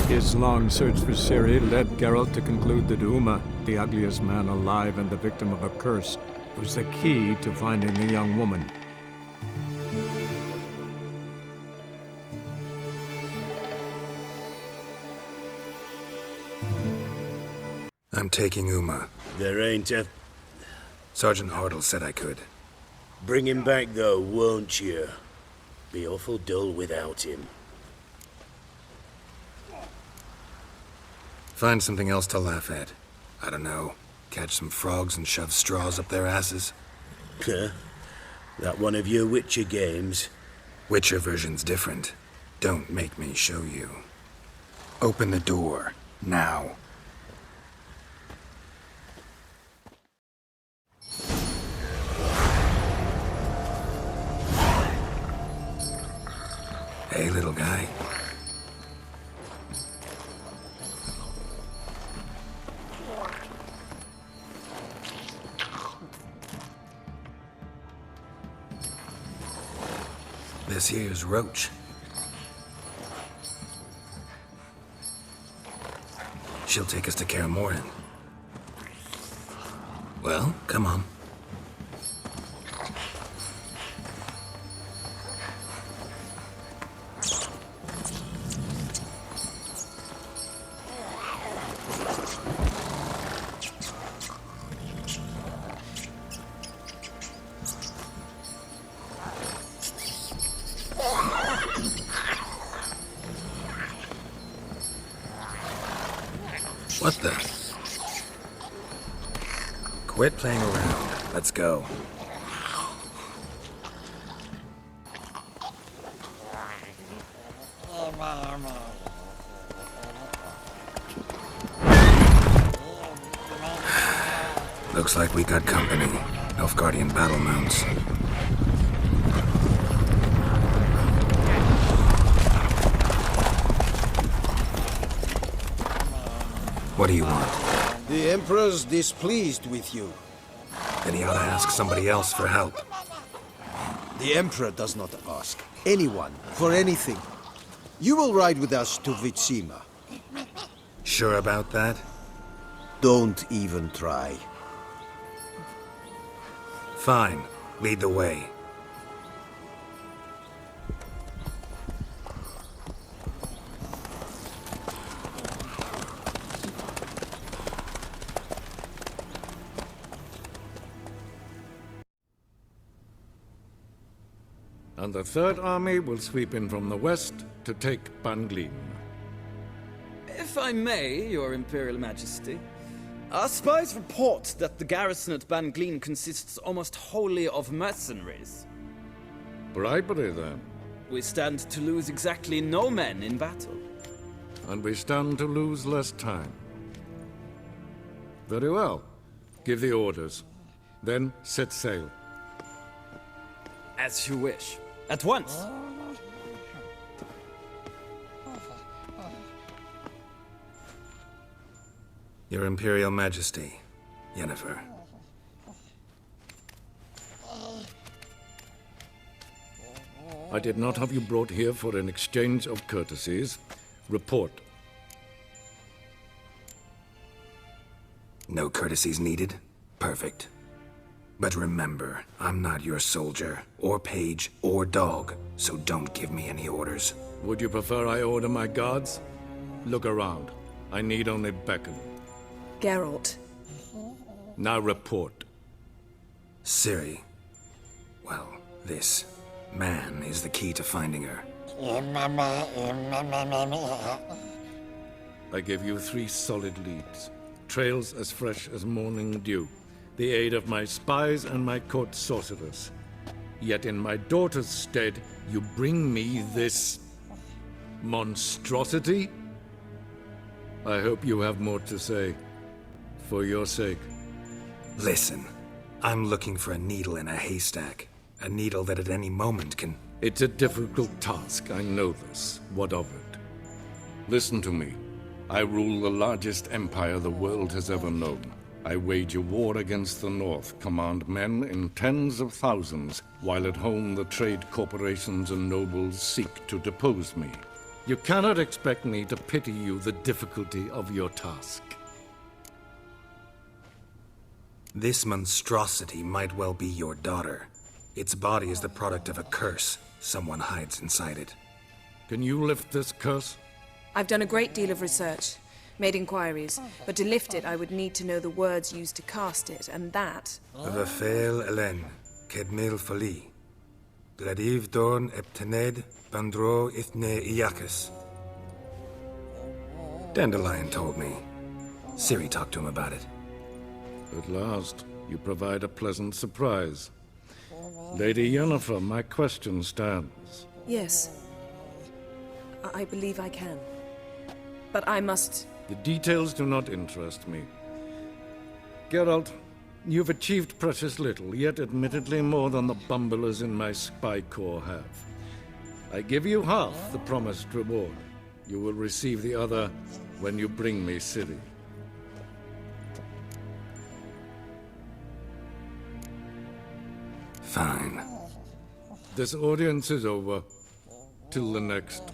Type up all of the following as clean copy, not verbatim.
His long search for Ciri led Geralt to conclude that Uma, the ugliest man alive and the victim of a curse, was the key to finding the young woman. I'm taking Uma. There ain't a... Sergeant Hartle said I could. Bring him back though, won't you? Be awful dull without him. Find something else to laugh at. I don't know. Catch some frogs and shove straws up their asses. Huh? That one of your Witcher games? Witcher version's different. Don't make me show you. Open the door. Now. Hey, little guy. This here's Roach. She'll take us to Kaer Morhen. Well, come on. What the? Quit playing around. Let's go. Looks like we got company. Nilfgaardian battle mounts. What do you want? The Emperor's displeased with you. Then he ought to ask somebody else for help. The Emperor does not ask anyone for anything. You will ride with us to Vitsima. Sure about that? Don't even try. Fine. Lead the way. And the Third Army will sweep in from the west to take Banglin. If I may, Your Imperial Majesty, our spies report that the garrison at Banglin consists almost wholly of mercenaries. Bribery, then. We stand to lose exactly no men in battle. And we stand to lose less time. Very well. Give the orders. Then set sail. As you wish. At once! Your Imperial Majesty, Yennefer. I did not have you brought here for an exchange of courtesies. Report. No courtesies needed? Perfect. But remember, I'm not your soldier, or page, or dog, so don't give me any orders. Would you prefer I order my guards? Look around. I need only beckon. Geralt. Now report. Ciri. Well, this man is the key to finding her. I give you 3 solid leads. Trails as fresh as morning dew. The aid of my spies and my court sorcerers. Yet in my daughter's stead, you bring me this monstrosity? I hope you have more to say. For your sake. Listen, I'm looking for a needle in a haystack. A needle that at any moment can... It's a difficult task, I know this. What of it? Listen to me. I rule the largest empire the world has ever known. I wage a war against the North, command men in tens of thousands, while at home the trade corporations and nobles seek to depose me. You cannot expect me to pity you the difficulty of your task. This monstrosity might well be your daughter. Its body is the product of a curse. Someone hides inside it. Can you lift this curse? I've done a great deal of research, made inquiries, but to lift it I would need to know the words used to cast it, and that... Vafel Elen, Kedmil Fali. Gladiv Dorn Eptened, Bandro Ithne Iakis. Dandelion told me. Ciri talked to him about it. At last, you provide a pleasant surprise. Lady Yennefer, my question stands. Yes. I believe I can. But I must... The details do not interest me. Geralt, you've achieved precious little, yet admittedly more than the bumblers in my spy corps have. I give you half the promised reward. You will receive the other when you bring me Ciri. Fine. This audience is over. Till the next.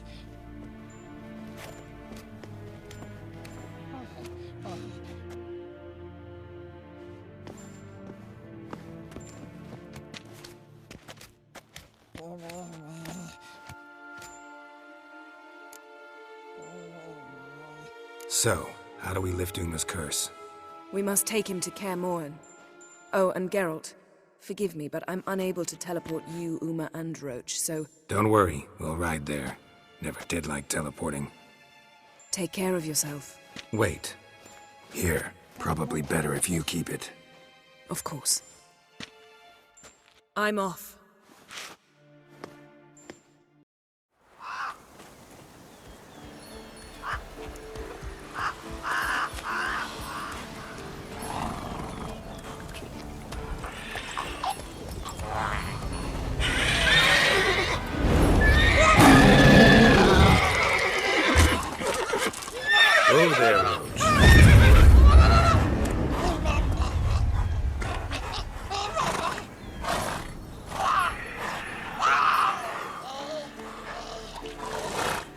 So, how do we lift Uma's curse? We must take him to Kaer Morhen. Oh, and Geralt, forgive me, but I'm unable to teleport you, Uma, and Roach, so Don't worry, we'll ride there. Never did like teleporting. take care of yourself. Wait. Here. Probably better if you keep it. Of course. I'm off. Oh there, Roach.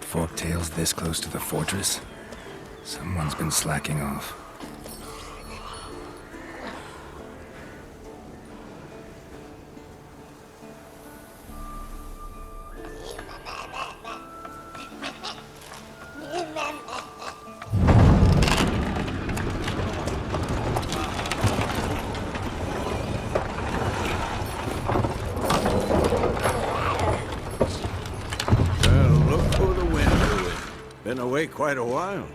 Forktails this close to the fortress? Someone's been slacking off. Well, look who the wind blew in. Been away quite a while.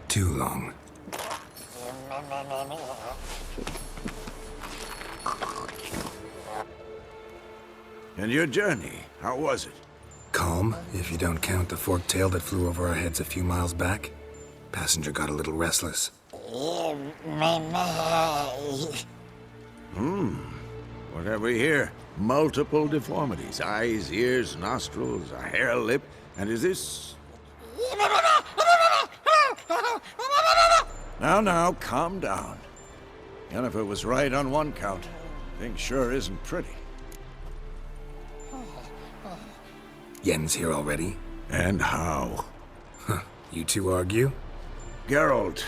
Too long. And your journey, how was it? Calm, if you don't count the forktail that flew over our heads a few miles back. Passenger got a little restless. What have we here? Multiple deformities. Eyes, ears, nostrils, a hair lip. And is this... Now, calm down. Yennefer was right on one count. Thing sure isn't pretty. Yen's here already? And how? You two argue? Geralt,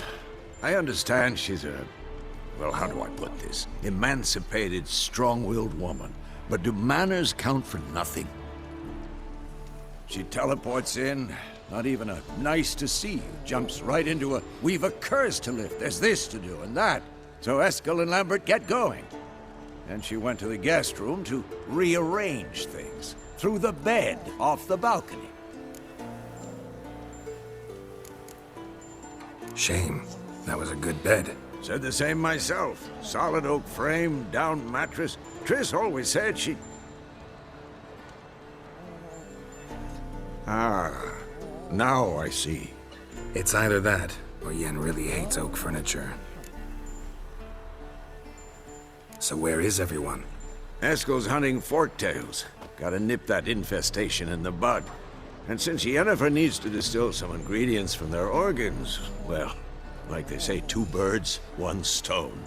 I understand she's a... Well, how do I put this? Emancipated, strong-willed woman. But do manners count for nothing? She teleports in, not even a nice to see you, jumps right into a, we've a curse to lift, there's this to do and that. So Eskel and Lambert get going. And she went to the guest room to rearrange things. Through the bed, off the balcony. Shame. That was a good bed. Said the same myself. Solid oak frame, down mattress. Triss always said she... Ah, now I see. It's either that, or Yen really hates oak furniture. So where is everyone? Eskel's hunting forktails. Gotta nip that infestation in the bud. And since Yennefer needs to distill some ingredients from their organs, well, like they say, two birds, one stone.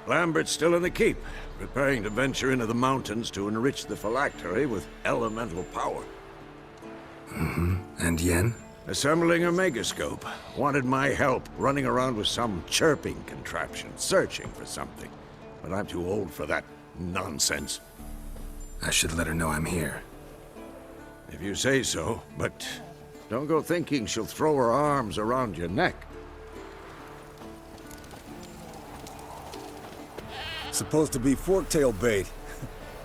Lambert's still in the keep, preparing to venture into the mountains to enrich the phylactery with elemental power. And Yen? Assembling a megascope. Wanted my help running around with some chirping contraption, searching for something. But I'm too old for that nonsense. I should let her know I'm here. If you say so, but don't go thinking she'll throw her arms around your neck. Supposed to be forktail bait.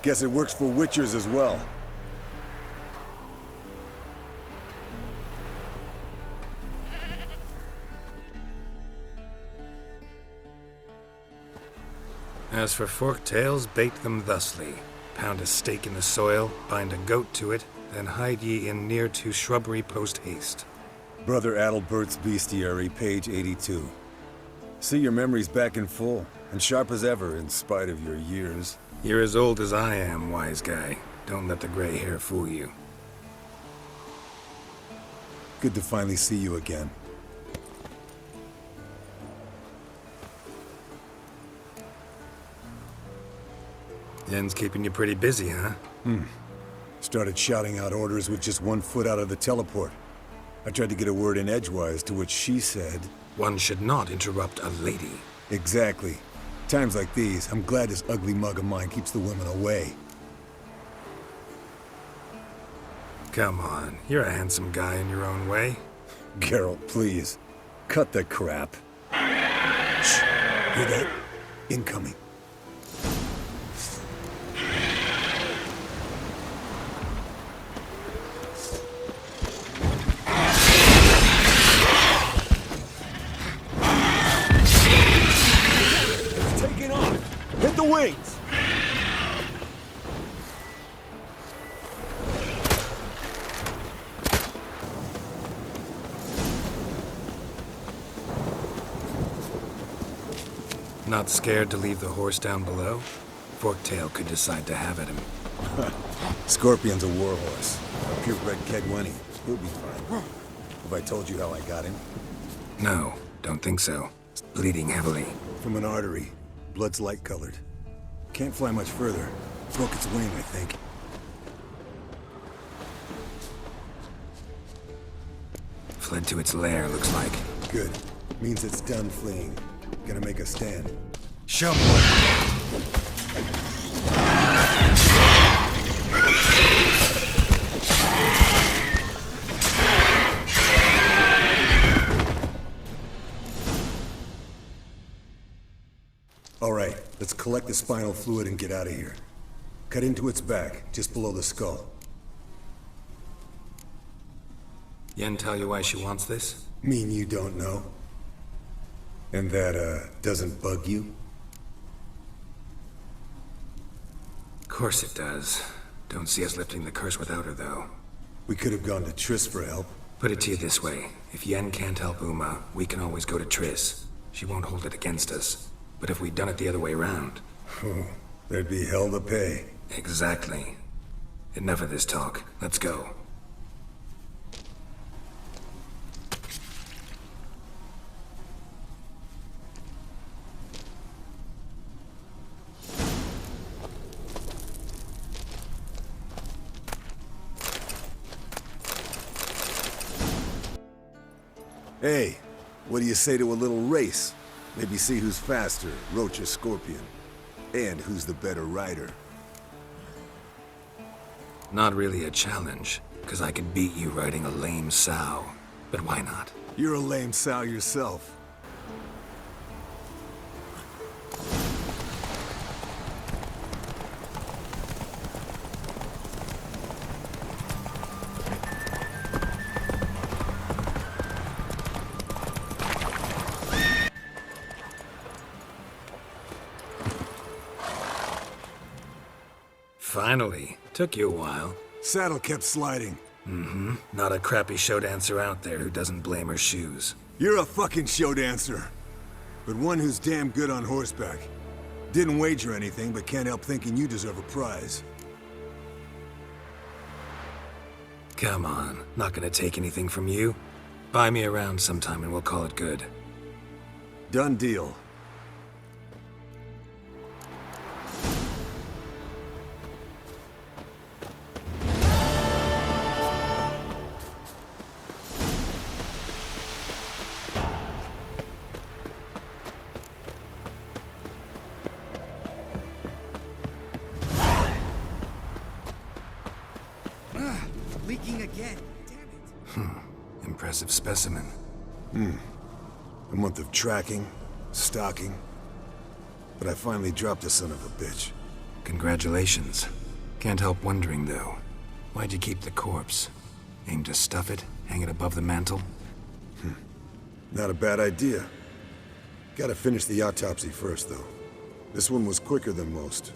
Guess it works for witchers as well. As for forktails, bait them thusly. Pound a stake in the soil, bind a goat to it, then hide ye in near to shrubbery post haste. Brother Adalbert's Bestiary, page 82. See, your memory's back in full, and sharp as ever, in spite of your years. You're as old as I am, wise guy. Don't let the gray hair fool you. Good to finally see you again. Yen's keeping you pretty busy, huh? Started shouting out orders with just 1 foot out of the teleport. I tried to get a word in edgewise, to which she said... One should not interrupt a lady. Exactly. Times like these, I'm glad this ugly mug of mine keeps the women away. Come on, you're a handsome guy in your own way. Geralt, please. Cut the crap. Shh. Hear that? Incoming. It's taking off! Hit the wings! Not scared to leave the horse down below? Forktail could decide to have at him. Scorpion's a warhorse. A purebred Kedwenny. He'll be fine. Have I told you how I got him? No, don't think so. Bleeding heavily. From an artery. Blood's light-colored. Can't fly much further. Broke its wing, I think. Fled to its lair, looks like. Good. Means it's done fleeing. Gonna make a stand. Show me. All right, let's collect the spinal fluid and get out of here. Cut into its back, just below the skull. Yen tell you why she wants this? Mean you don't know? And that, doesn't bug you? Of course it does. Don't see us lifting the curse without her, though. We could have gone to Triss for help. Put it to you this way. If Yen can't help Uma, we can always go to Triss. She won't hold it against us. But if we'd done it the other way around... Oh, there'd be hell to pay. Exactly. Enough of this talk. Let's go. Hey, what do you say to a little race? Maybe see who's faster, Roach or Scorpion. And who's the better rider. Not really a challenge, because I could beat you riding a lame sow. But why not? You're a lame sow yourself. Finally. Took you a while. Saddle kept sliding. Mm-hmm. Not a crappy show dancer out there who doesn't blame her shoes. You're a fucking show dancer. But one who's damn good on horseback. Didn't wager anything, but can't help thinking you deserve a prize. Come on. Not gonna take anything from you. Buy me around sometime and we'll call it good. Done deal. Leaking again. Damn it. Impressive specimen. A month of tracking, stalking. But I finally dropped the son of a bitch. Congratulations. Can't help wondering, though. Why'd you keep the corpse? Aim to stuff it? Hang it above the mantle? Not a bad idea. Gotta finish the autopsy first, though. This one was quicker than most.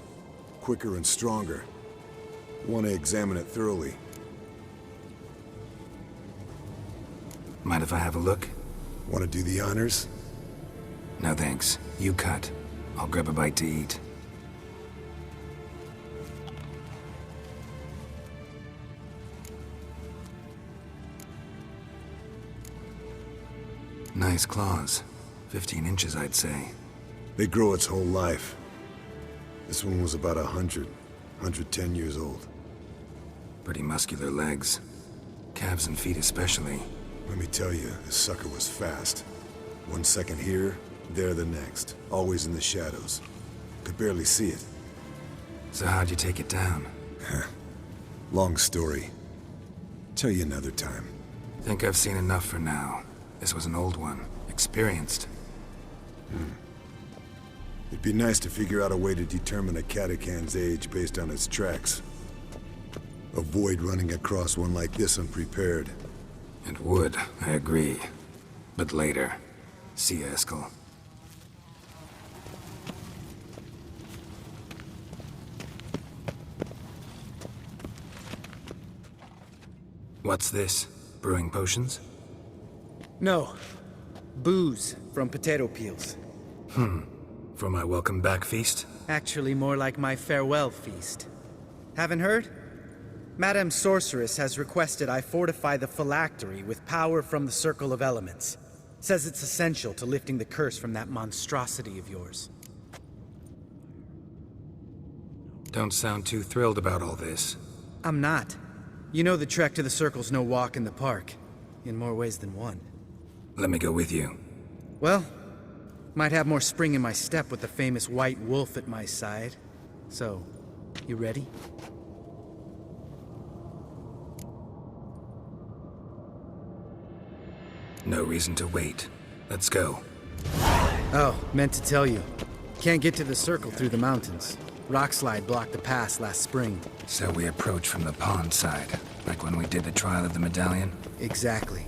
Quicker and stronger. Want to examine it thoroughly. Mind if I have a look? Want to do the honors? No thanks. You cut. I'll grab a bite to eat. Nice claws. 15 inches, I'd say. They grow its whole life. This one was about 110 years old. Pretty muscular legs. Calves and feet especially. Let me tell you, this sucker was fast. 1 second here, there the next. Always in the shadows. Could barely see it. So how'd you take it down? Long story. Tell you another time. Think I've seen enough for now. This was an old one. Experienced. It'd be nice to figure out a way to determine a catacan's age based on its tracks. Avoid running across one like this unprepared. It would, I agree. But later. See you, Eskel. What's this? Brewing potions? No. Booze from potato peels. For my welcome back feast? Actually, more like my farewell feast. Haven't heard? Madame Sorceress has requested I fortify the phylactery with power from the Circle of Elements. Says it's essential to lifting the curse from that monstrosity of yours. Don't sound too thrilled about all this. I'm not. You know the trek to the Circle's no walk in the park. In more ways than one. Let me go with you. Well, might have more spring in my step with the famous white wolf at my side. So, you ready? No reason to wait. Let's go. Oh, meant to tell you. Can't get to the Circle through the mountains. Rockslide blocked the pass last spring. So we approach from the pond side, like when we did the trial of the medallion? Exactly.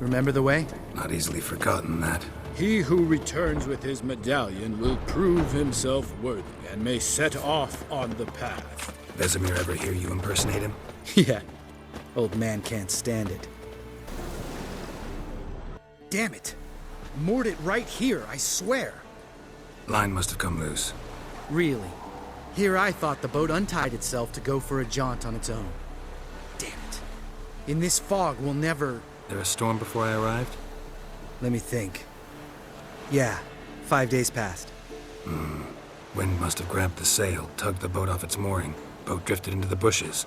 Remember the way? Not easily forgotten, that. He who returns with his medallion will prove himself worthy and may set off on the path. Vesemir ever hear you impersonate him? Yeah. Old man can't stand it. Damn it! Moored it right here, I swear! Line must have come loose. Really? Here I thought the boat untied itself to go for a jaunt on its own. Damn it. In this fog, we'll never... There a storm before I arrived? Let me think. Yeah, 5 days passed. Wind must have grabbed the sail, tugged the boat off its mooring. Boat drifted into the bushes.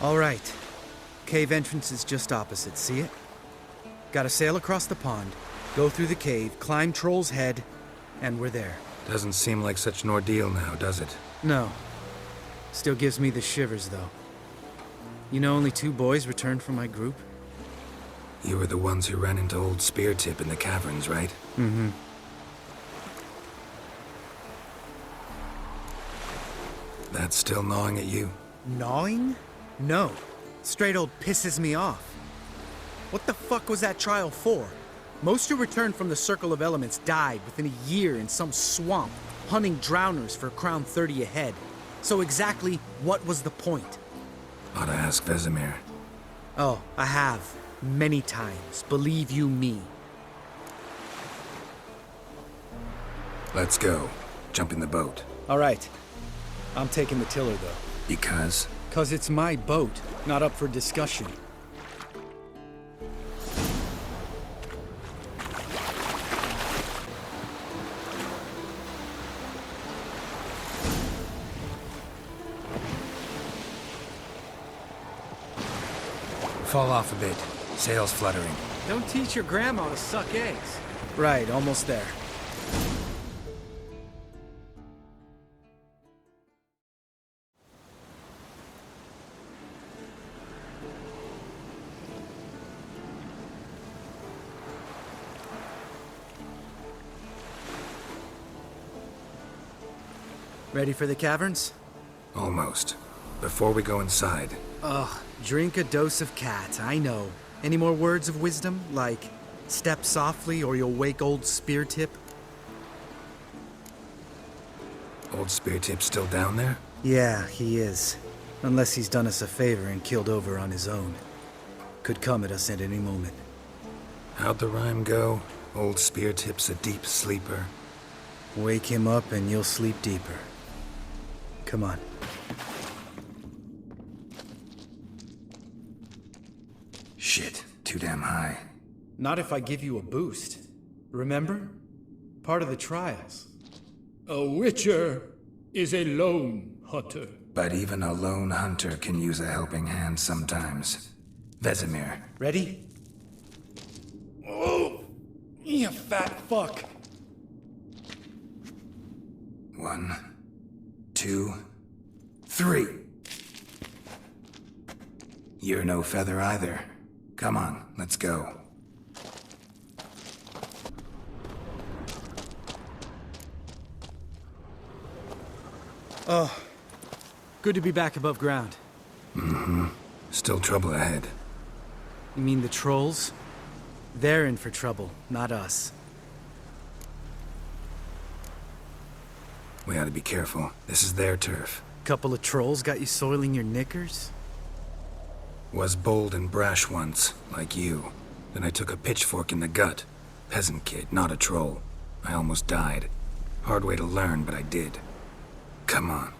All right. Cave entrance is just opposite, see it? Gotta sail across the pond, go through the cave, climb Troll's Head, and we're there. Doesn't seem like such an ordeal now, does it? No. Still gives me the shivers, though. You know only 2 boys returned from my group? You were the ones who ran into old Speartip in the caverns, right? Mm-hmm. That's still gnawing at you? Gnawing? No. Straight old pisses me off. What the fuck was that trial for? Most who returned from the Circle of Elements died within a year in some swamp, hunting drowners for Crown 30 a head. So exactly what was the point? Ought to ask Vesemir. Oh, I have. Many times. Believe you me. Let's go. Jump in the boat. All right. I'm taking the tiller, though. Because? 'Cause it's my boat, not up for discussion. Fall off a bit. Sails fluttering. Don't teach your grandma to suck eggs. Right, almost there. Ready for the caverns? Almost. Before we go inside, Ugh, drink a dose of cat, I know. Any more words of wisdom? Like, step softly or you'll wake old Spear Tip? old Spear Tip's still down there? Yeah, he is. Unless he's done us a favor and killed over on his own. Could come at us at any moment. How'd the rhyme go? Old Spear Tip's a deep sleeper. Wake him up and you'll sleep deeper. Come on. Shit, too damn high. Not if I give you a boost. Remember? Part of the trials. A witcher is a lone hunter. But even a lone hunter can use a helping hand sometimes. Vesemir. Ready? Oh! You fat fuck! 1, 2, 3. You're no feather either. Come on, let's go. Oh, good to be back above ground. Mm-hmm. Still trouble ahead. You mean the trolls? They're in for trouble, not us. We ought to be careful. This is their turf. Couple of trolls got you soiling your knickers? Was bold and brash once, like you. Then I took a pitchfork in the gut. Peasant kid, not a troll. I almost died. Hard way to learn, but I did. Come on.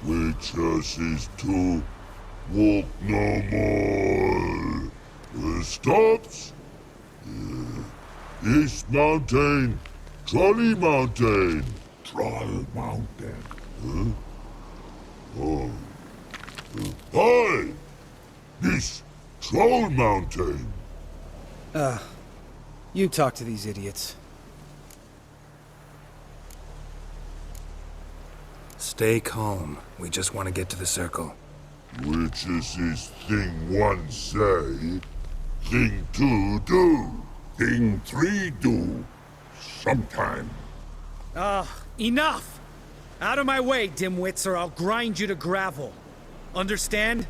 Witches is to walk no more. Stops? East Mountain, Trolley Mountain. Troll Mountain. Huh? Oh. Hi! This Troll Mountain. You talk to these idiots. Stay calm. We just want to get to the circle. Witches is thing one say, thing two do, thing three do. Sometime. Enough! Out of my way, dimwits, or I'll grind you to gravel. Understand?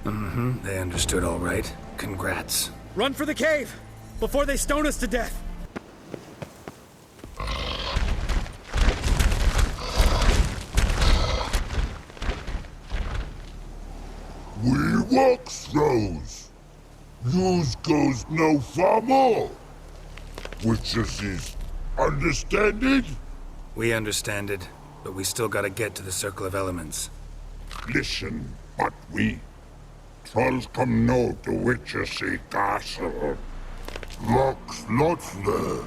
Mm-hmm. They understood all right. Congrats. Run for the cave! Before they stone us to death! We walk throws. Yous goes no far more. Witches is understand it? We understand it, but we still gotta get to the Circle of Elements. Listen, but we trolls come no to Witchersea Castle. Rocks lots there.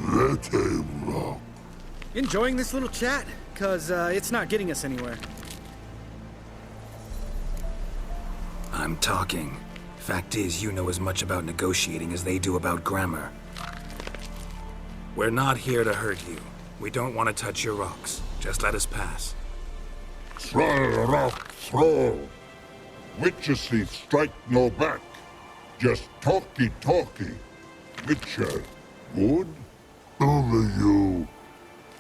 Let him rock. Enjoying this little chat? Cause, it's not getting us anywhere. I'm talking. Fact is, you know as much about negotiating as they do about grammar. We're not here to hurt you. We don't want to touch your rocks. Just let us pass. Troll rock throw. Witchersea strike no back. Just talky. Witcher, good? Only you.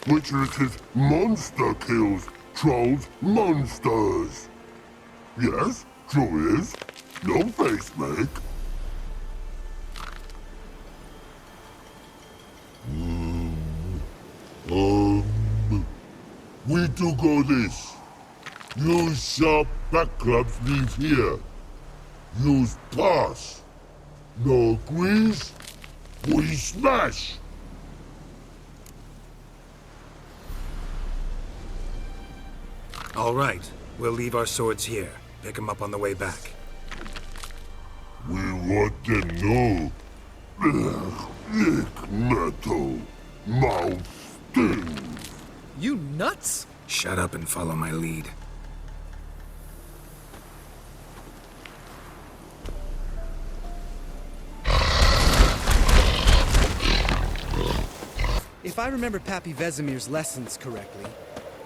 Witchers's monster kills trolls monsters. Yes, true is. No face make. We do go this. Use sharp back clubs leave here. Use pass. No agrees, we smash. All right. We'll leave our swords here. Pick them up on the way back. what them know. Lick metal. Mouth stings. You nuts? Shut up and follow my lead. If I remember Pappy Vesemir's lessons correctly,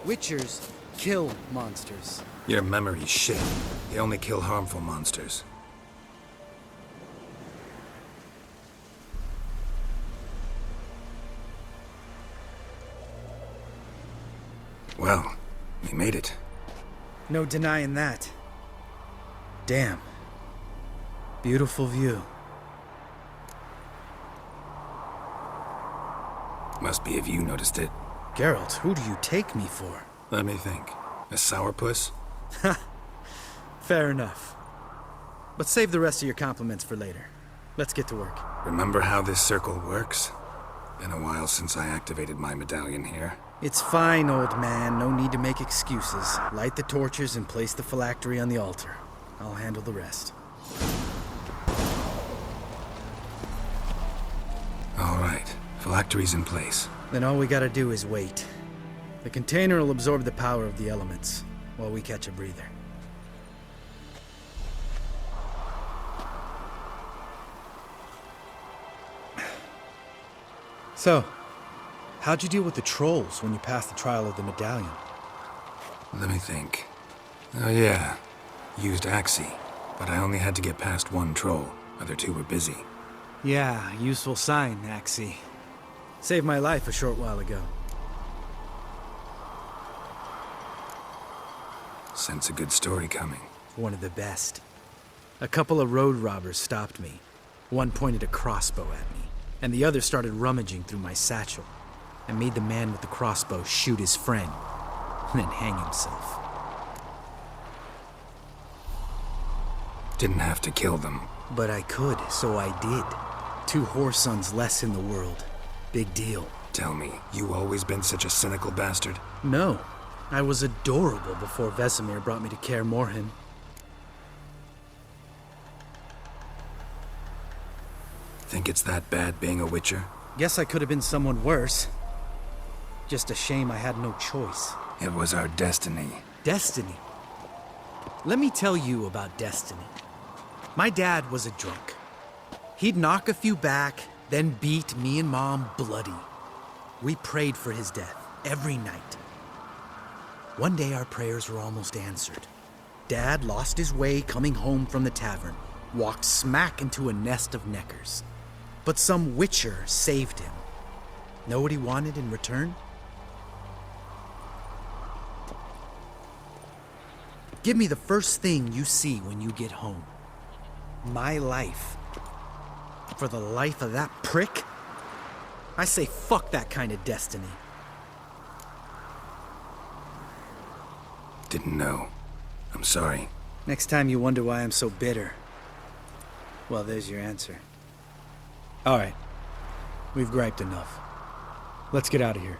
Witchers kill monsters. Your memory's shit. They only kill harmful monsters. Well, we made it. No denying that. Damn. Beautiful view. Must be if you noticed it. Geralt, who do you take me for? Let me think. A sourpuss? Fair enough. But save the rest of your compliments for later. Let's get to work. Remember how this circle works? Been a while since I activated my medallion here. It's fine, old man. No need to make excuses. Light the torches and place the phylactery on the altar. I'll handle the rest. All right. Phylactery's in place. Then all we gotta do is wait. The container will absorb the power of the elements, while we catch a breather. So, how'd you deal with the trolls when you passed the trial of the medallion? Let me think. Oh yeah. Used Axii, but I only had to get past one troll. Other two were busy. Yeah, useful sign, Axii. Saved my life a short while ago. Sense a good story coming. One of the best. A couple of road robbers stopped me. One pointed a crossbow at me, and the other started rummaging through my satchel. I made the man with the crossbow shoot his friend, and then hang himself. Didn't have to kill them. But I could, so I did. 2 whoresons less in the world. Big deal. Tell me, you always been such a cynical bastard? No. I was adorable before Vesemir brought me to Kaer Morhen. Think it's that bad being a Witcher? Guess I could have been someone worse. Just a shame I had no choice. It was our destiny. Destiny? Let me tell you about destiny. My dad was a drunk. He'd knock a few back, then beat me and Mom bloody. We prayed for his death every night. One day our prayers were almost answered. Dad lost his way coming home from the tavern, walked smack into a nest of neckers. But some Witcher saved him. Know what he wanted in return? Give me the first thing you see when you get home. My life. For the life of that prick? I say fuck that kind of destiny. Didn't know. I'm sorry. Next time you wonder why I'm so bitter, well, there's your answer. All right. We've griped enough. Let's get out of here.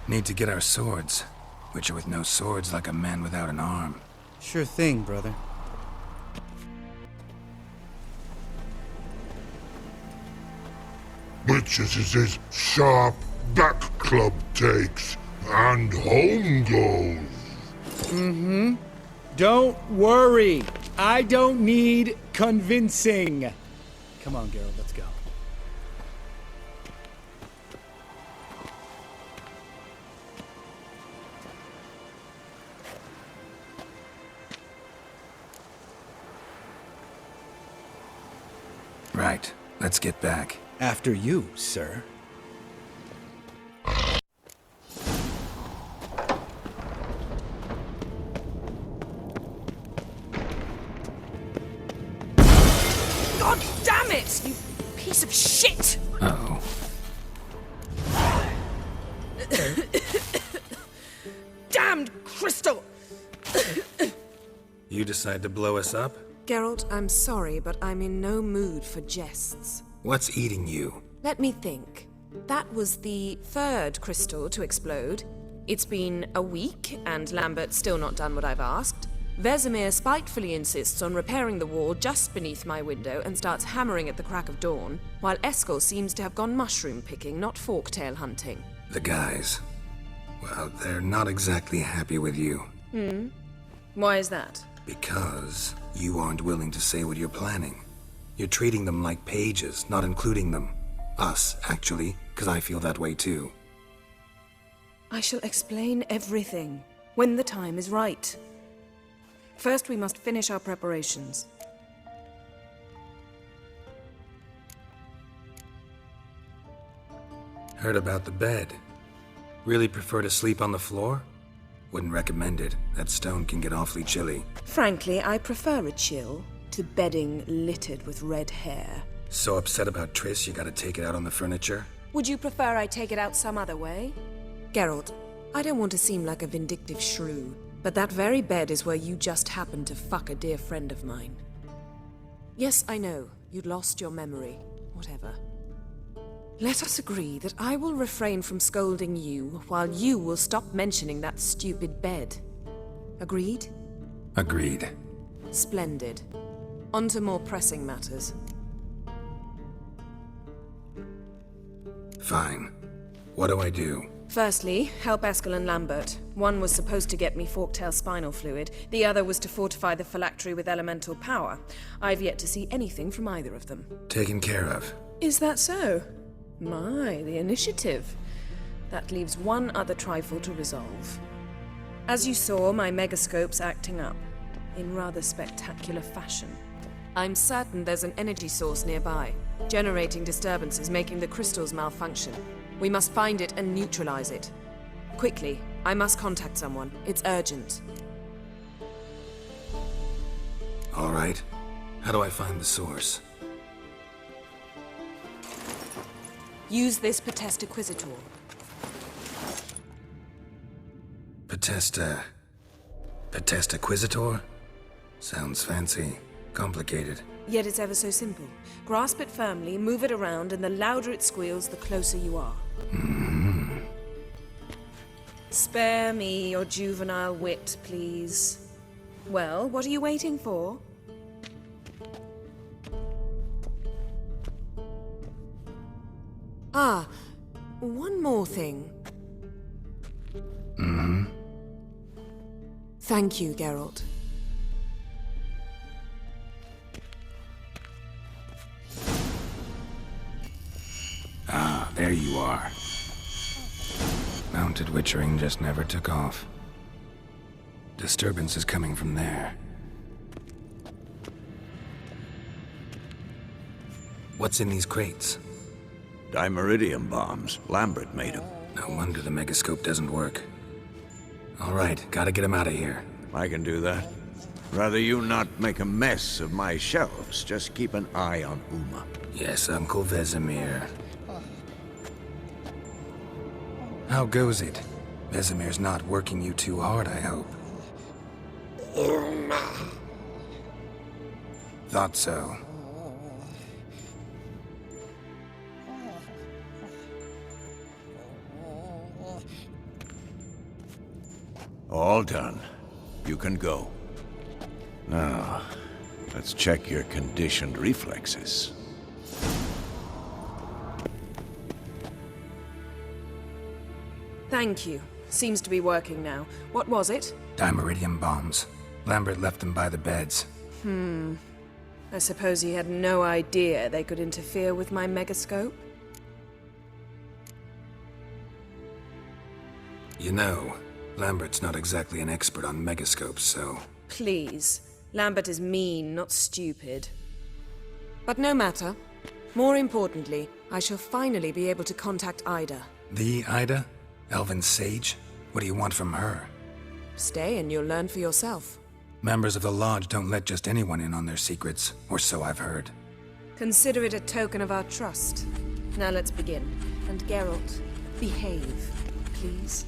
Need to get our swords. Witcher with no swords like a man without an arm. Sure thing, brother. Witches is his sharp back club takes, and home goes. Mm-hmm. Don't worry. I don't need convincing. Come on, Geralt, let's go. Right. Let's get back. After you, sir. God damn it, you piece of shit! Uh-oh. Damned crystal! You decide to blow us up? Geralt, I'm sorry, but I'm in no mood for jests. What's eating you? Let me think. That was the third crystal to explode. It's been a week, and Lambert's still not done what I've asked. Vesemir spitefully insists on repairing the wall just beneath my window and starts hammering at the crack of dawn, while Eskel seems to have gone mushroom picking, not forktail hunting. The guys. Well, they're not exactly happy with you. Why is that? Because you aren't willing to say what you're planning. You're treating them like pages, not including them. Us, actually, because I feel that way too. I shall explain everything when the time is right. First, we must finish our preparations. Heard about the bed. Really prefer to sleep on the floor? Wouldn't recommend it. That stone can get awfully chilly. Frankly, I prefer a chill to bedding littered with red hair. So upset about Triss, you gotta take it out on the furniture? Would you prefer I take it out some other way? Geralt, I don't want to seem like a vindictive shrew, but that very bed is where you just happened to fuck a dear friend of mine. Yes, I know, you'd lost your memory. Whatever. Let us agree that I will refrain from scolding you, while you will stop mentioning that stupid bed. Agreed? Agreed. Splendid. On to more pressing matters. Fine. What do I do? Firstly, help Eskel and Lambert. One was supposed to get me forktail spinal fluid, the other was to fortify the phylactery with elemental power. I've yet to see anything from either of them. Taken care of. Is that so? My, the initiative. That leaves one other trifle to resolve. As you saw, my megascope's acting up, in rather spectacular fashion. I'm certain there's an energy source nearby, generating disturbances, making the crystals malfunction. We must find it and neutralize it. Quickly, I must contact someone. It's urgent. All right. How do I find the source? Use this Potesta Quisitor. Potesta Quisitor? Sounds fancy. Complicated. Yet it's ever so simple. Grasp it firmly, move it around, and the louder it squeals, the closer you are. Spare me your juvenile wit, please. Well, what are you waiting for? Ah, one more thing. Thank you, Geralt. Ah, there you are. Mounted witchering just never took off. Disturbance is coming from there. What's in these crates? Dimeridium bombs. Lambert made them. No wonder the megascope doesn't work. All right, gotta get him out of here. I can do that. Rather you not make a mess of my shelves. Just keep an eye on Uma. Yes, Uncle Vesemir. How goes it? Vesemir's not working you too hard, I hope. Thought so. All done. You can go. Now, let's check your conditioned reflexes. Thank you. Seems to be working now. What was it? Dimeridium bombs. Lambert left them by the beds. I suppose he had no idea they could interfere with my megascope? You know, Lambert's not exactly an expert on megascopes, so... Please. Lambert is mean, not stupid. But no matter. More importantly, I shall finally be able to contact Ida. The Ida? Elven sage? What do you want from her? Stay and you'll learn for yourself. Members of the Lodge don't let just anyone in on their secrets, or so I've heard. Consider it a token of our trust. Now let's begin. And Geralt, behave, please.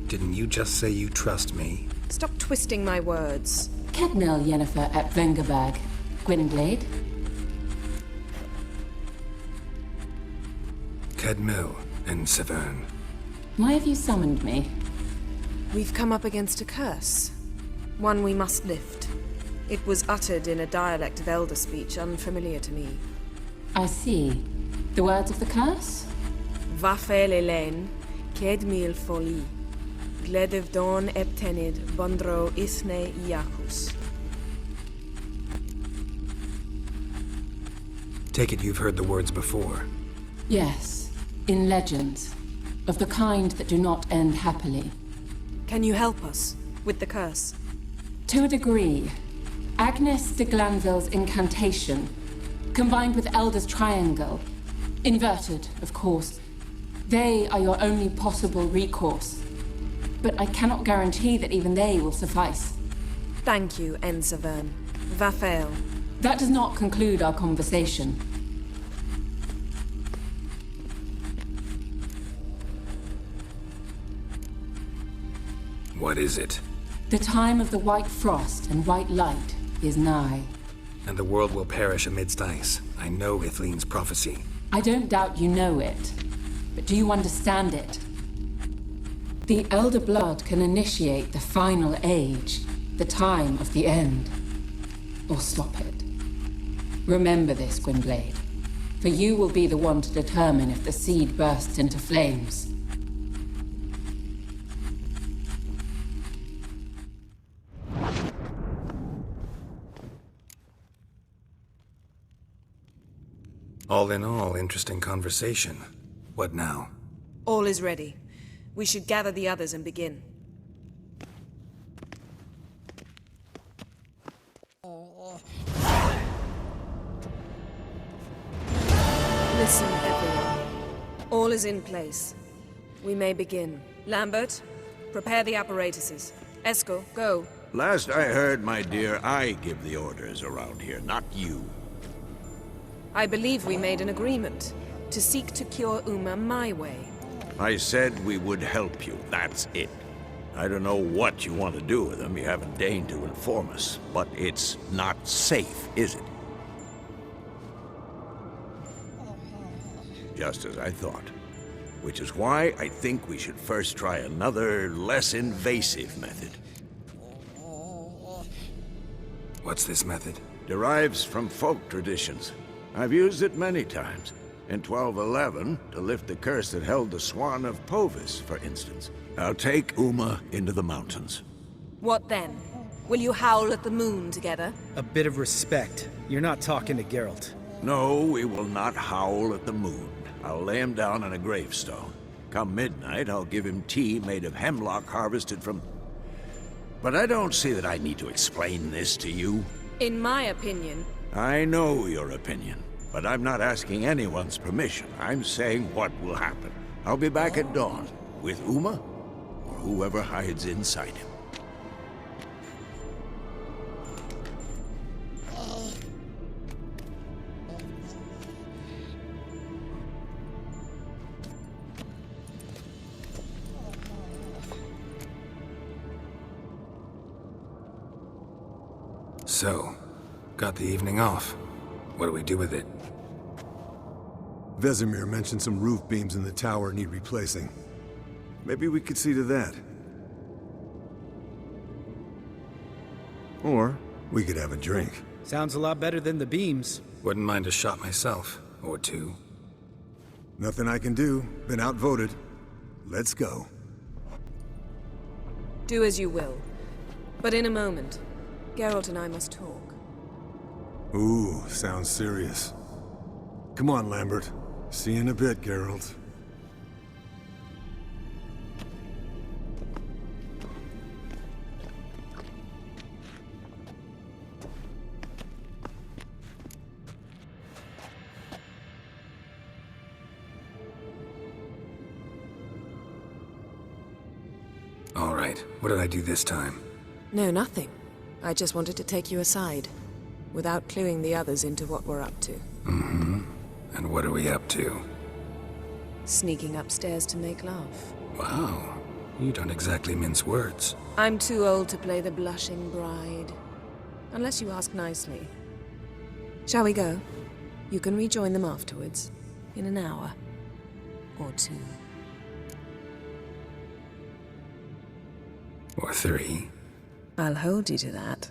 Didn't you just say you trust me? Stop twisting my words. Cadnell Yennefer at Vengerbag. Gwynglade? Bulkhead Mill in Severn. Why have you summoned me? We've come up against a curse. One we must lift. It was uttered in a dialect of Elder speech unfamiliar to me. I see. The words of the curse? Vafe lelen, ked mil foli. Gledev don eptenid bondro isne iacus. Take it you've heard the words before. Yes, in legends. Of the kind that do not end happily. Can you help us with the curse? To a degree. Agnes de Glanville's incantation, combined with Elder's triangle, inverted, of course. They are your only possible recourse. But I cannot guarantee that even they will suffice. Thank you, En Severn. Vafael. That does not conclude our conversation. What is it? The time of the white frost and white light is nigh. And the world will perish amidst ice. I know Ithleen's prophecy. I don't doubt you know it. But do you understand it? The Elder Blood can initiate the final age, the time of the end. Or stop it. Remember this, Gwynblade. For you will be the one to determine if the seed bursts into flames. All in all, interesting conversation. What now? All is ready. We should gather the others and begin. Listen, everyone. All is in place. We may begin. Lambert, prepare the apparatuses. Esco, go. Last I heard, my dear, I give the orders around here, not you. I believe we made an agreement to seek to cure Uma my way. I said we would help you, that's it. I don't know what you want to do with them, you haven't deigned to inform us, but it's not safe, is it? Just as I thought. Which is why I think we should first try another, less invasive method. What's this method? Derives from folk traditions. I've used it many times. In 1211, to lift the curse that held the Swan of Povis, for instance. I'll take Uma into the mountains. What then? Will you howl at the moon together? A bit of respect. You're not talking to Geralt. No, we will not howl at the moon. I'll lay him down on a gravestone. Come midnight, I'll give him tea made of hemlock harvested from... But I don't see that I need to explain this to you. In my opinion... I know your opinion, but I'm not asking anyone's permission. I'm saying what will happen. I'll be back at dawn, with Uma, or whoever hides inside him. So, got the evening off. What do we do with it? Vesemir mentioned some roof beams in the tower need replacing. Maybe we could see to that. Or we could have a drink. Sounds a lot better than the beams. Wouldn't mind a shot myself, or two. Nothing I can do. Been outvoted. Let's go. Do as you will. But in a moment, Geralt and I must talk. Ooh, sounds serious. Come on, Lambert. See you in a bit, Geralt. All right, what did I do this time? No, nothing. I just wanted to take you aside, without cluing the others into what we're up to. Mm-hmm. And what are we up to? Sneaking upstairs to make love. Wow, you don't exactly mince words. I'm too old to play the blushing bride. Unless you ask nicely. Shall we go? You can rejoin them afterwards, in an hour. or 2. Or 3. I'll hold you to that.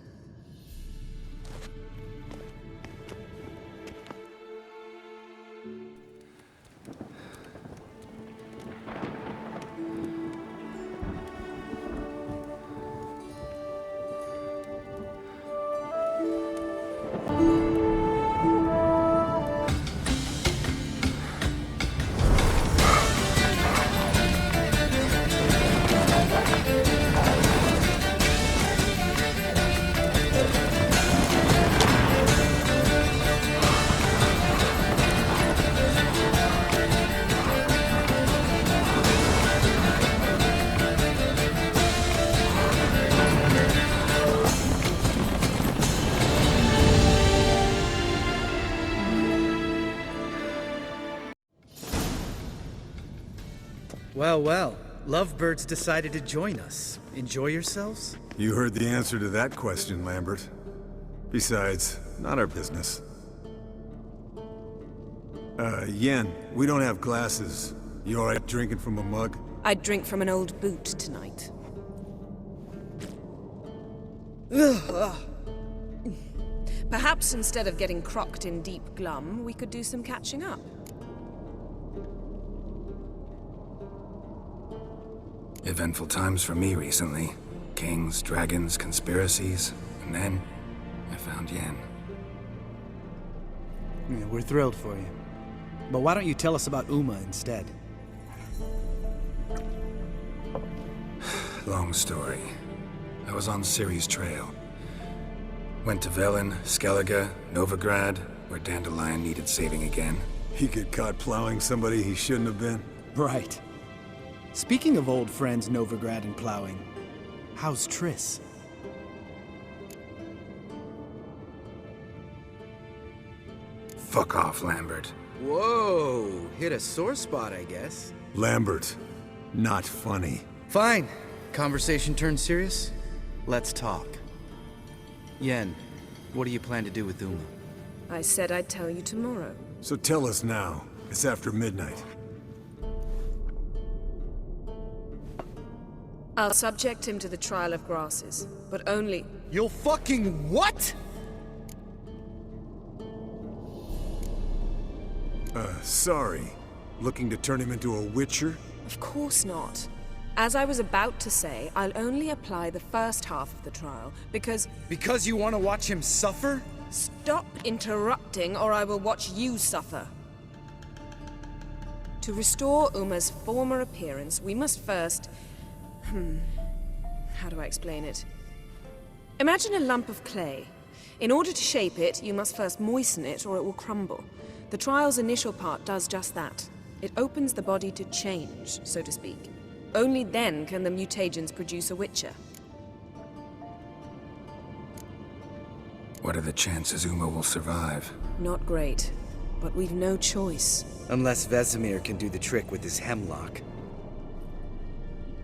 Well, well. Lovebirds decided to join us. Enjoy yourselves? You heard the answer to that question, Lambert. Besides, not our business. Yen, we don't have glasses. You alright drinking from a mug? I'd drink from an old boot tonight. Perhaps instead of getting crocked in deep glum, we could do some catching up. Eventful times for me recently. Kings, dragons, conspiracies, and then I found Yen. Yeah, we're thrilled for you. But why don't you tell us about Uma instead? Long story. I was on Ciri's trail. Went to Velen, Skellige, Novigrad, where Dandelion needed saving again. He get caught plowing somebody he shouldn't have been? Right. Speaking of old friends Novigrad and plowing, how's Triss? Fuck off, Lambert. Whoa, hit a sore spot, I guess. Lambert, not funny. Fine. Conversation turned serious? Let's talk. Yen, what do you plan to do with Uma? I said I'd tell you tomorrow. So tell us now. It's after midnight. I'll subject him to the trial of grasses, but only... You'll fucking what? Sorry. Looking to turn him into a witcher? Of course not. As I was about to say, I'll only apply the first half of the trial, because... Because you want to watch him suffer? Stop interrupting, or I will watch you suffer. To restore Uma's former appearance, we must first... How do I explain it? Imagine a lump of clay. In order to shape it, you must first moisten it, or it will crumble. The trial's initial part does just that. It opens the body to change, so to speak. Only then can the mutagens produce a witcher. What are the chances Uma will survive? Not great, but we've no choice. Unless Vesemir can do the trick with his hemlock.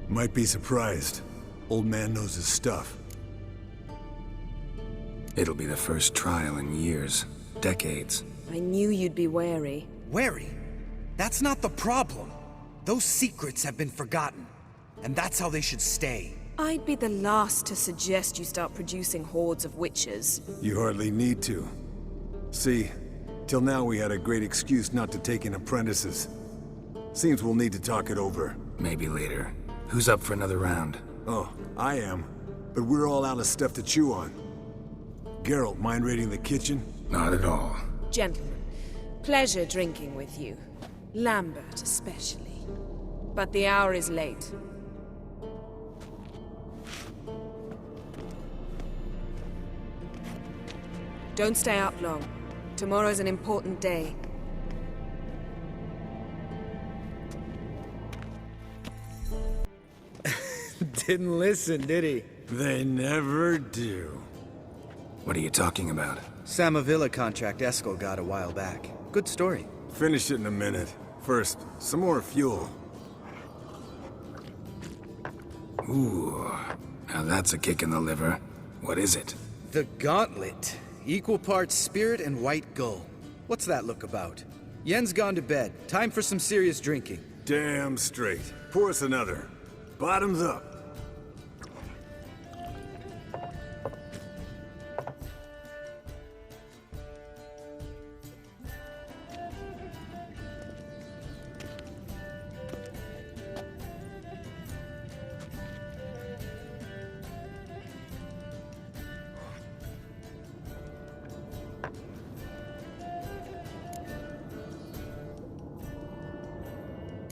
Might be surprised. Old man knows his stuff. It'll be the first trial in years. Decades. I knew you'd be wary. Wary? That's not the problem. Those secrets have been forgotten. And that's how they should stay. I'd be the last to suggest you start producing hordes of witches. You hardly need to. See, till now we had a great excuse not to take in apprentices. Seems we'll need to talk it over. Maybe later. Who's up for another round? Oh, I am. But we're all out of stuff to chew on. Geralt, mind raiding the kitchen? Not at all. Gentlemen, pleasure drinking with you. Lambert especially. But the hour is late. Don't stay up long. Tomorrow's an important day. Didn't listen, did he? They never do. What are you talking about? Samavilla contract Eskel got a while back. Good story. Finish it in a minute. First, some more fuel. Ooh, now that's a kick in the liver. What is it? The Gauntlet. Equal parts spirit and white gull. What's that look about? Yen's gone to bed. Time for some serious drinking. Damn straight. Pour us another. Bottoms up.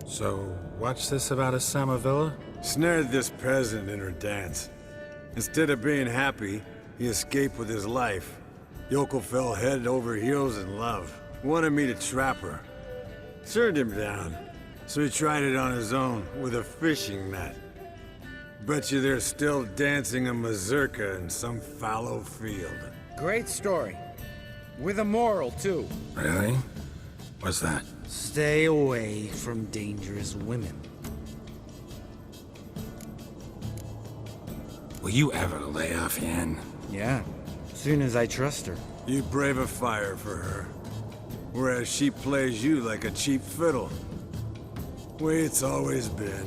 So, what's this about a Samavilla? Snared this peasant in her dance. Instead of being happy, he escaped with his life. Yoko fell head over heels in love. Wanted me to trap her. Turned him down. So he tried it on his own with a fishing net. Bet you they're still dancing a mazurka in some fallow field. Great story. With a moral, too. Really? What's that? Stay away from dangerous women. Will you ever lay off, Yan? Yeah, soon as I trust her. You brave a fire for her. Whereas she plays you like a cheap fiddle. Way it's always been.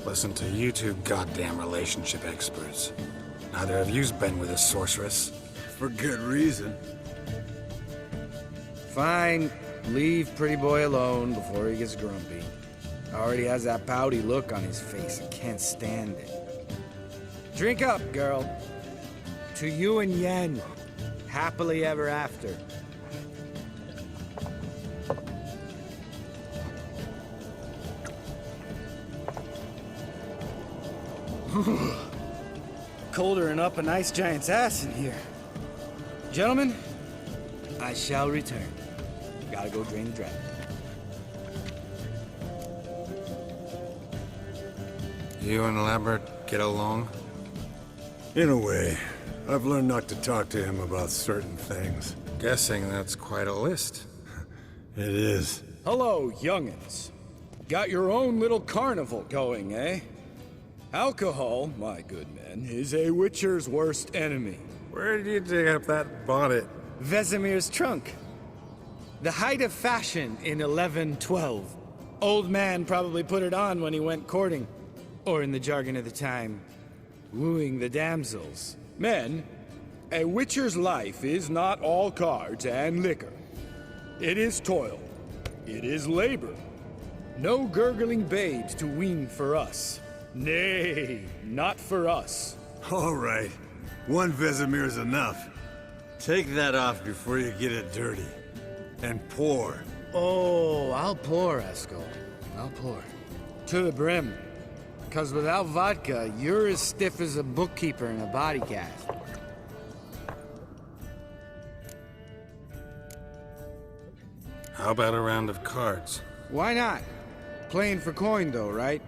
Listen to you two goddamn relationship experts. Neither of you's been with a sorceress. For good reason. Fine. Leave pretty boy alone before he gets grumpy. Already has that pouty look on his face. I can't stand it. Drink up, girl. To you and Yen. Happily ever after. Colder and up a nice giant's ass in here. Gentlemen, I shall return. Gotta go drain the dragon. You and Lambert get along? In a way. I've learned not to talk to him about certain things. Guessing that's quite a list. It is. Hello, young'uns. Got your own little carnival going, eh? Alcohol, my good men, is a witcher's worst enemy. Where did you dig up that bonnet? Vesemir's trunk. The height of fashion in 1112. Old man probably put it on when he went courting. Or in the jargon of the time, wooing the damsels. Men, a witcher's life is not all cards and liquor. It is toil. It is labor. No gurgling babes to wean for us. Nay, not for us. All right. One Vesemir's enough. Take that off before you get it dirty. And pour. Oh, I'll pour, Eskel. I'll pour. To the brim. Because without vodka, you're as stiff as a bookkeeper in a body cast. How about a round of cards? Why not? Playing for coin, though, right?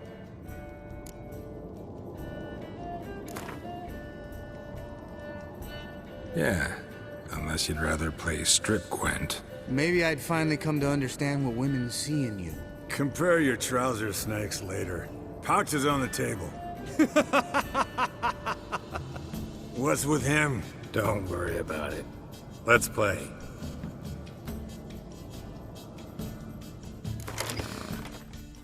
Yeah, unless you'd rather play strip Gwent. Maybe I'd finally come to understand what women see in you. Compare your trouser snakes later. Pouch is on the table. What's with him? Don't worry about it. Let's play.